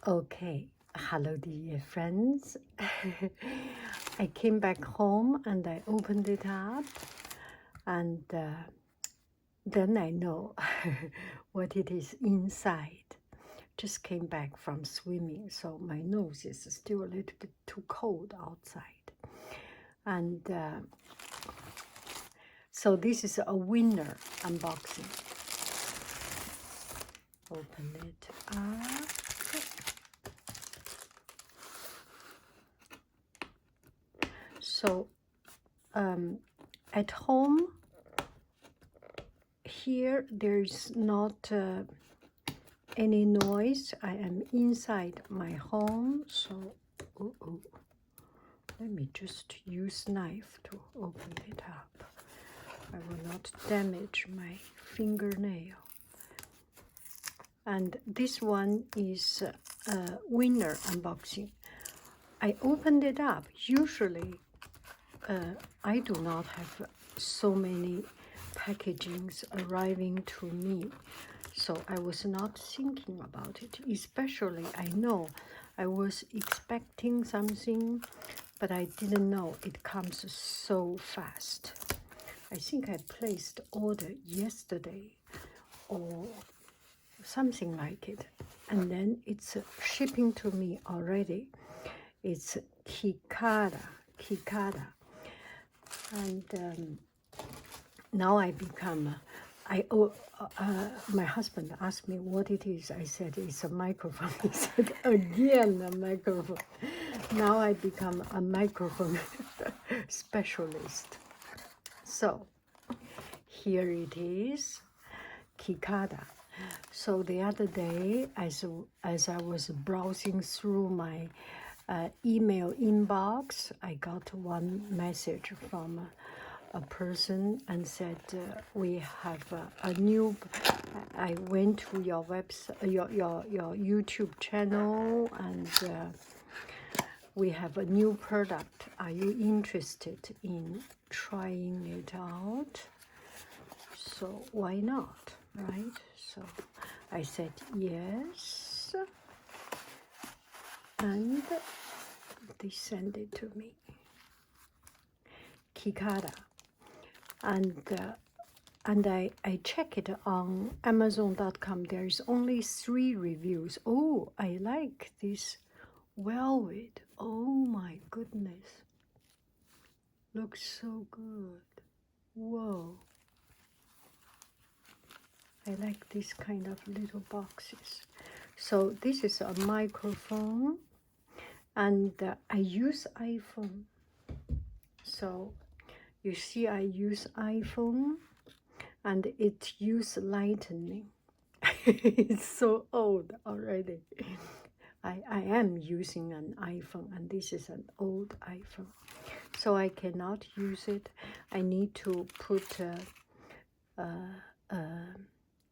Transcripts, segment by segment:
Okay, hello dear friends. I came back home and I opened it up, and then I know what it is inside. Just came back from swimming, so my nose is still a little bit too cold outside. And so this is a winner unboxing. Open it up. So at home here there's not any noise. I am inside my home, so let me just use knife to open it up. I will not damage my fingernail. And this one is winner unboxing. I opened it up. Usually I do not have so many packagings arriving to me, so I was not thinking about it. Especially, I know I was expecting something, but I didn't know it comes so fast. I think I placed order yesterday or something like it, and then it's shipping to me already. It's Kicada, and now I become. My husband asked me what it is. I said it's a microphone. He said again a microphone. Now I become a microphone specialist. So here it is, Kicada. So the other day, as I was browsing through my email inbox, I got one message from a person and said, we have a new, I went to your website, your YouTube channel, and we have a new product. Are you interested in trying it out? So why not, right? So I said yes, and they sent it to me. Kicada. And I check it on Amazon.com. There is only 3 reviews. Oh, I like this velvet. Oh my goodness. Looks so good. Whoa. I like this kind of little boxes. So this is a microphone, and I use iPhone. So you see I use iPhone, and it use lightning. It's so old already. I am using an iPhone, and this is an old iPhone. So I cannot use it. I need to put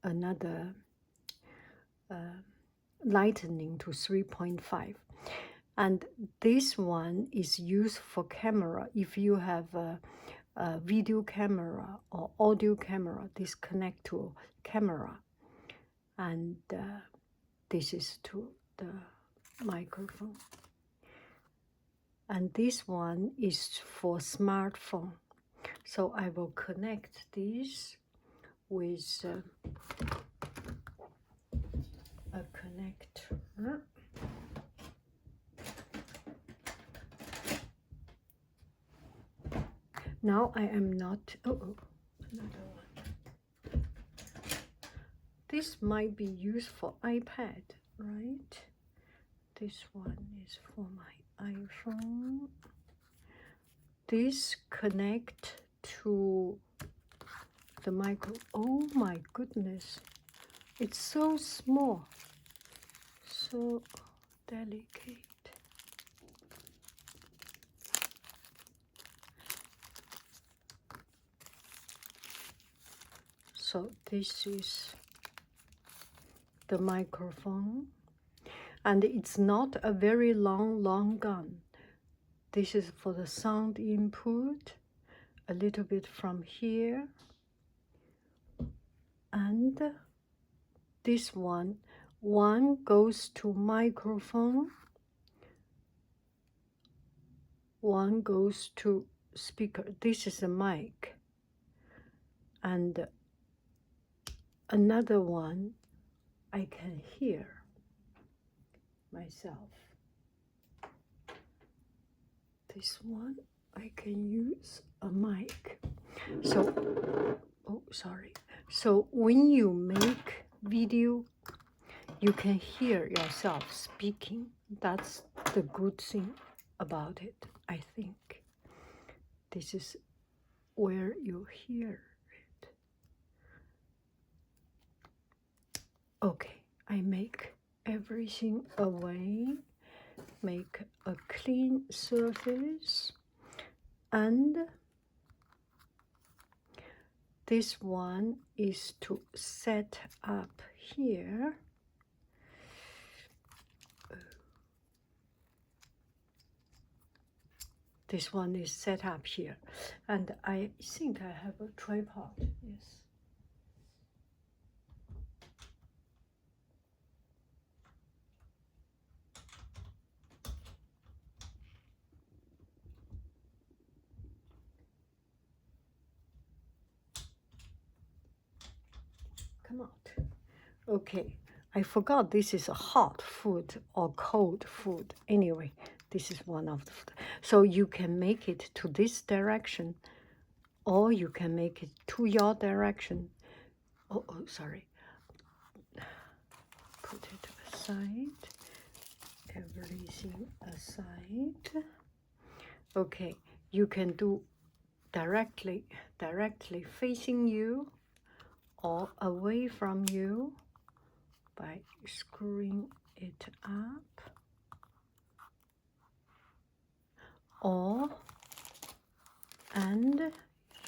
another lightning to 3.5. And this one is used for camera. If you have a video camera or audio camera, this connect to camera, and this is to the microphone. And this one is for smartphone. So I will connect this with a connector. Now I am not, another one. This might be used for iPad, right? This one is for my iPhone. This connect to the micro. Oh my goodness. It's so small, so delicate. So this is the microphone, and it's not a very long gun. This is for the sound input, a little bit from here, and this one one goes to microphone, one goes to speaker. This is a mic, and another one I can hear myself. This one I can use a mic. So, oh, sorry. So when you make video, you can hear yourself speaking. That's the good thing about it, I think. This is where you hear it. Okay, I make everything away, make a clean surface, and this one is to set up here. This one is set up here, and I think I have a tripod. Yes. Come out. Okay, I forgot this is a hot food or cold food. Anyway, this is one of the food. So you can make it to this direction, or you can make it to your direction. Oh, sorry. Put it aside. Everything aside. Okay, you can do directly facing you or away from you by screwing it up, and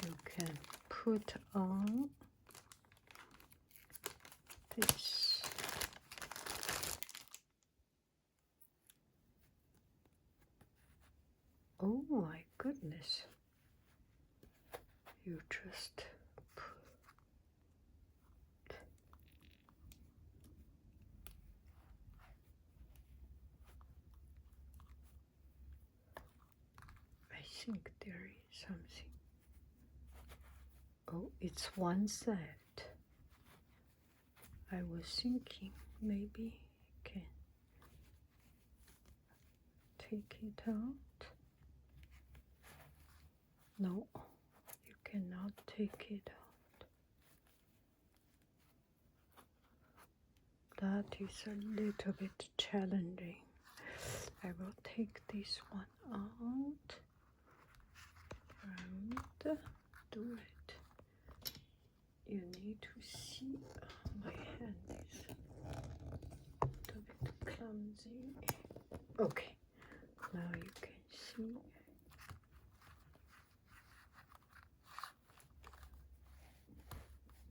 you can put on this. Oh my goodness. You just put. I think there is something. Oh, it's one set. I was thinking maybe I can take it out. No, you cannot take it out. That is a little bit challenging. I will take this one out and do it. You need to see my hand is a little bit clumsy. Okay, now you can see.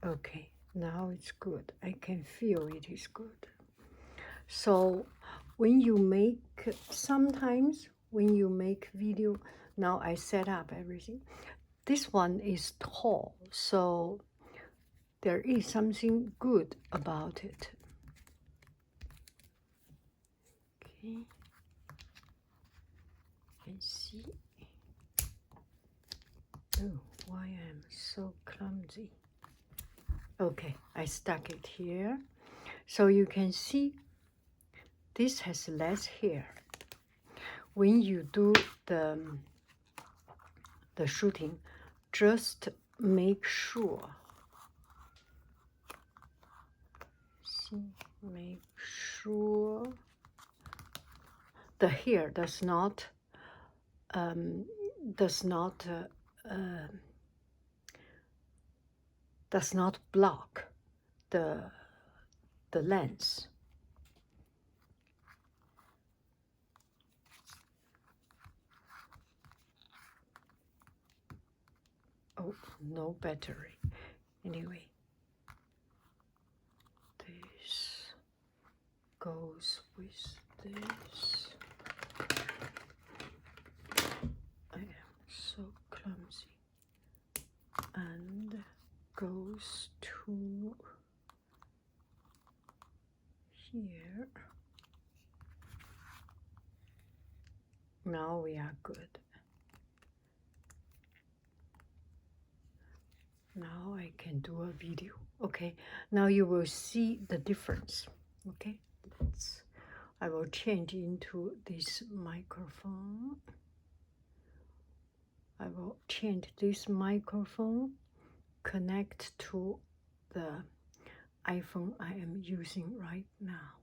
Okay, now it's good. I can feel it is good. So when you make, sometimes when you make video, now I set up everything. This one is tall, so there is something good about it. Okay, you can see. Oh, why I'm so clumsy. Okay, I stuck it here. So you can see this has less hair. When you do the shooting, just make sure. See, make sure the hair does not block the lens. Oh, no battery. Anyway, this goes with this. I am so clumsy. And goes to here. Now we are good. Now I can do a video. Okay, now you will see the difference. Okay, I will change into this microphone. I will change this microphone, connect to the iPhone I am using right now.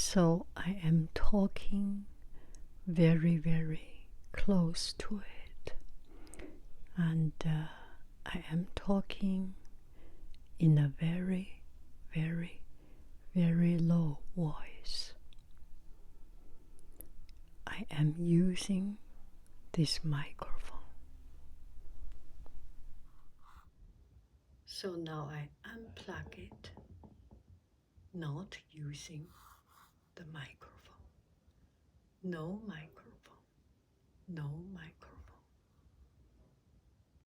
So I am talking very, very close to it, and I am talking in a very, very, very low voice. I am using this microphone. So now I unplug it, not using the microphone. No microphone. No microphone.